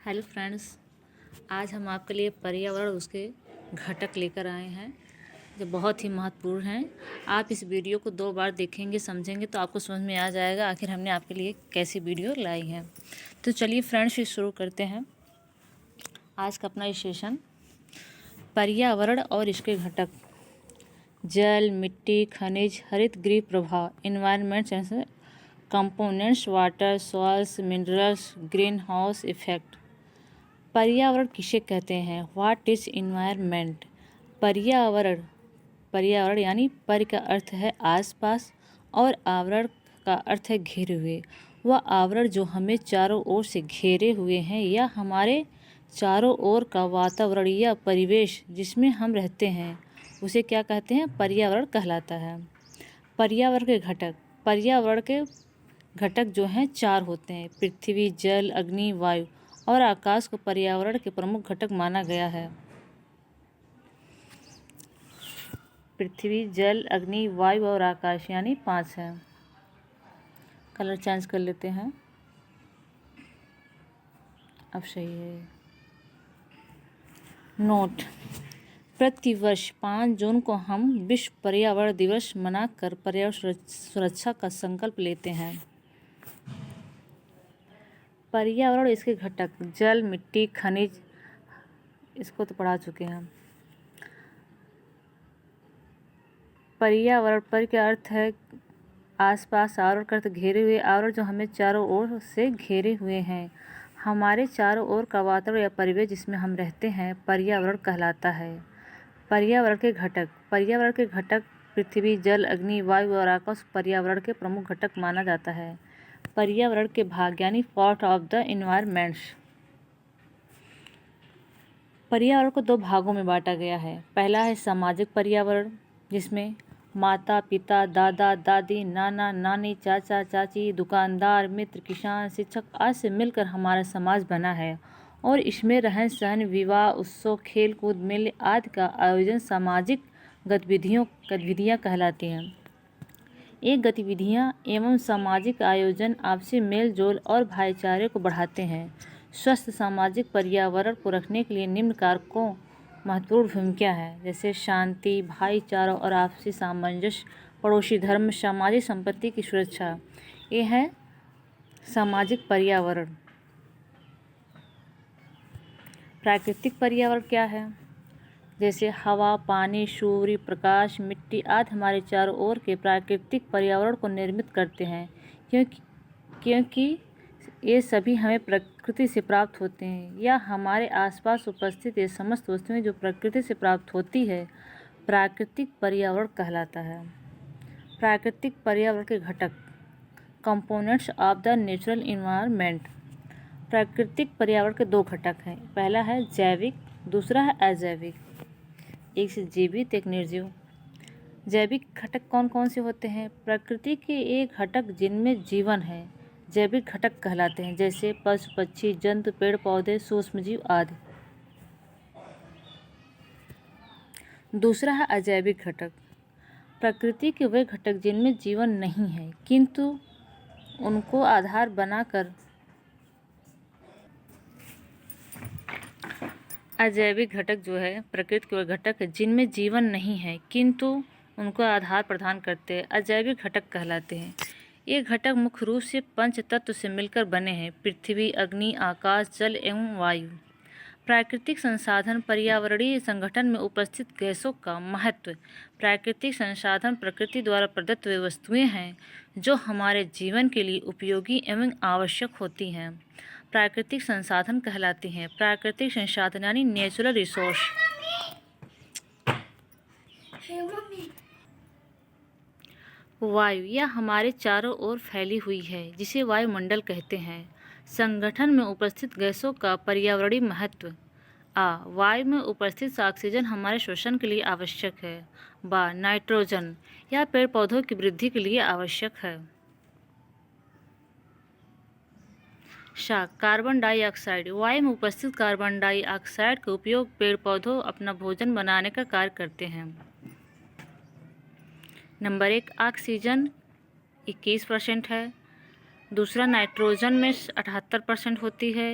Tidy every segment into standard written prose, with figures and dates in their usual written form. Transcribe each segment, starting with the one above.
Hello friends, आज हम आपके लिए पर्यावरण उसके घटक लेकर आए हैं जो बहुत ही महत्वपूर्ण हैं। आप इस वीडियो को 2 बार देखेंगे, समझेंगे तो आपको समझ में आ जाएगा आखिर हमने आपके लिए कैसी वीडियो लाई है। तो चलिए फ्रेंड्स, शुरू करते हैं आज का अपना सेशन। पर्यावरण और इसके घटक: जल, मिट्टी, खनिज, हरित गृह प्रभाव, environment components, water, soils, minerals, green house effect. पर्यावरण किसे कहते हैं? What is environment? पर्यावरण पर्यावरण यानी पर का अर्थ है आसपास और आवरण का अर्थ है घिरे हुए। वह आवरण जो हमें चारों ओर से घेरे हुए हैं या हमारे चारों ओर का वातावरण या परिवेश जिसमें हम रहते हैं उसे क्या कहते हैं? पर्यावरण कहलाता है। पर्यावरण के घटक: पर्यावरण के घटक जो हैं 4 होते हैं: पृथ्वी, जल, अग्नि, वायु और आकाश को पर्यावरण के प्रमुख घटक माना गया है। पृथ्वी, जल, अग्नि, वायु और आकाश यानी 5 है। कलर चेंज कर लेते हैं, अब सही है। नोट: प्रतिवर्ष 5 जून को हम विश्व पर्यावरण दिवस मनाकर पर्यावरण सुरक्षा का संकल्प लेते हैं। पर्यावरण इसके घटक: जल, मिट्टी, खनिज, इसको तो पढ़ा चुके हैं हम। पर्यावरण पर का अर्थ है आसपास, आवरण का अर्थ घेरे हुए, आवरण जो हमें चारों ओर से घेरे हुए हैं। हमारे चारों ओर का वातावरण या परिवेश जिसमें हम रहते हैं पर्यावरण कहलाता है। पर्यावरण के घटक: पर्यावरण के घटक पृथ्वी, जल, अग्नि, वायु और आकाश पर्यावरण के प्रमुख घटक माना जाता है। पर्यावरण के भाग यानी पार्ट ऑफ द इन्वायरमेंट्स। पर्यावरण को 2 भागों में बांटा गया है। पहला है सामाजिक पर्यावरण, जिसमें माता पिता, दादा दादी, नाना नानी, चाचा चाची, दुकानदार, मित्र, किसान, शिक्षक आदि से मिलकर हमारा समाज बना है और इसमें रहन सहन, विवाह, उत्सव, खेल कूद, मेले आदि का आयोजन सामाजिक गतिविधियाँ कहलाती हैं। ये गतिविधियाँ एवं सामाजिक आयोजन आपसी मेल जोल और भाईचारे को बढ़ाते हैं। स्वस्थ सामाजिक पर्यावरण को रखने के लिए निम्न कारकों महत्वपूर्ण भूमिका है, जैसे शांति, भाईचारा और आपसी सामंजस्य, पड़ोसी धर्म, सामाजिक संपत्ति की सुरक्षा। ये है सामाजिक पर्यावरण। प्राकृतिक पर्यावरण क्या है? जैसे हवा, पानी, सूर्य प्रकाश, मिट्टी आदि हमारे चारों ओर के प्राकृतिक पर्यावरण को निर्मित करते हैं, क्योंकि ये सभी हमें प्रकृति से प्राप्त होते हैं या हमारे आसपास उपस्थित ये समस्त वस्तुएं जो प्रकृति से प्राप्त होती है प्राकृतिक पर्यावरण कहलाता है। प्राकृतिक पर्यावरण के घटक: components of the natural environment. प्राकृतिक पर्यावरण के 2 घटक हैं। पहला है जैविक, दूसरा है अजैविक। एक से जीवित, एक निर्जीव। जैविक घटक कौन कौन से होते हैं? प्रकृति के एक घटक जिनमें जीवन है जैविक घटक कहलाते हैं, जैसे पशु पक्षी, जंतु, पेड़ पौधे, सूक्ष्मजीव आदि। दूसरा है अजैविक घटक। प्रकृति के वे घटक जिनमें जीवन नहीं है किंतु उनको आधार बनाकर अजैविक घटक जो है प्रकृति के वे घटक जिनमें जीवन नहीं है किंतु उनको आधार प्रदान करते हैं अजैविक घटक कहलाते हैं। ये घटक मुख्य रूप से 5 तत्व से मिलकर बने हैं: पृथ्वी, अग्नि, आकाश, जल एवं वायु। प्राकृतिक संसाधन पर्यावरणीय संगठन में उपस्थित गैसों का महत्व। प्राकृतिक संसाधन प्रकृति द्वारा प्रदत्त वे वस्तुएं हैं जो हमारे जीवन के लिए उपयोगी एवं आवश्यक होती हैं, प्राकृतिक संसाधन कहलाती हैं। प्राकृतिक संसाधन यानी नेचुरल रिसोर्स। वायु यह हमारे चारों ओर फैली हुई है जिसे वायुमंडल कहते हैं। संगठन में उपस्थित गैसों का पर्यावरणीय महत्व। वायु में उपस्थित ऑक्सीजन हमारे श्वसन के लिए आवश्यक है। नाइट्रोजन यह पेड़ पौधों की वृद्धि के लिए आवश्यक है। कार्बन डाइऑक्साइड वायु में उपस्थित कार्बन डाइऑक्साइड का उपयोग पेड़ पौधों अपना भोजन बनाने का कार्य करते हैं। नंबर 1 ऑक्सीजन 21% है। दूसरा नाइट्रोजन में 78% होती है।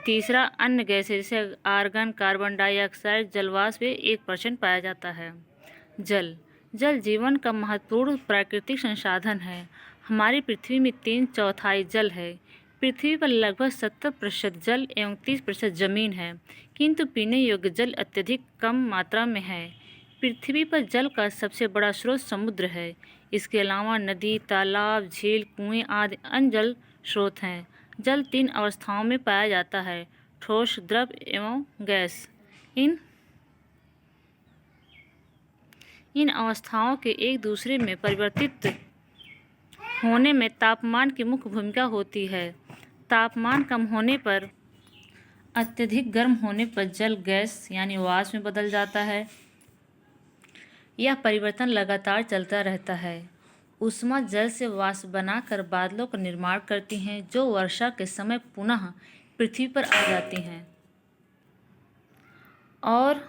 तीसरा, अन्य गैसें जैसे आर्गन, कार्बन डाइऑक्साइड, जलवाष्प 1% पाया जाता है। जल जीवन का महत्वपूर्ण प्राकृतिक संसाधन है। हमारी पृथ्वी में 3/4 जल है। पृथ्वी पर लगभग 70% जल एवं 30% जमीन है, किंतु पीने योग्य जल अत्यधिक कम मात्रा में है। पृथ्वी पर जल का सबसे बड़ा स्रोत समुद्र है। इसके अलावा नदी, तालाब, झील, कुएं आदि अन्य जल स्रोत हैं। जल 3 अवस्थाओं में पाया जाता है: ठोस, द्रव एवं गैस। इन अवस्थाओं के एक दूसरे में परिवर्तित होने में तापमान की मुख्य भूमिका होती है। तापमान कम होने पर, अत्यधिक गर्म होने पर जल गैस यानी वाष्प में बदल जाता है। यह परिवर्तन लगातार चलता रहता है। ऊष्मा जल से वाष्प बनाकर बादलों का निर्माण करती हैं, जो वर्षा के समय पुनः पृथ्वी पर आ जाती हैं और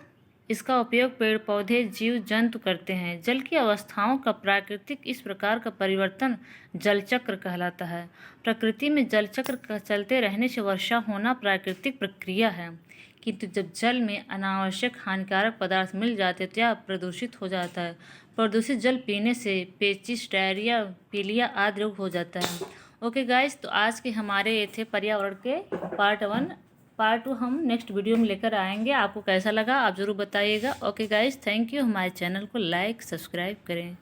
इसका उपयोग पेड़ पौधे, जीव जंतु करते हैं। जल की अवस्थाओं का प्राकृतिक इस प्रकार का परिवर्तन जल चक्र कहलाता है। प्रकृति में जल चक्र का चलते रहने से वर्षा होना प्राकृतिक प्रक्रिया है, किंतु जब जल में अनावश्यक हानिकारक पदार्थ मिल जाते तो यह प्रदूषित हो जाता है। प्रदूषित जल पीने से पेचिश, डायरिया, पीलिया आदि रोग हो जाता है। ओके गाइस, तो आज के हमारे ये थे पर्यावरण के पार्ट 1। पार्ट 2 हम नेक्स्ट वीडियो में लेकर आएंगे। आपको कैसा लगा आप ज़रूर बताइएगा। Okay guys, thank you. हमारे चैनल को लाइक, सब्सक्राइब करें।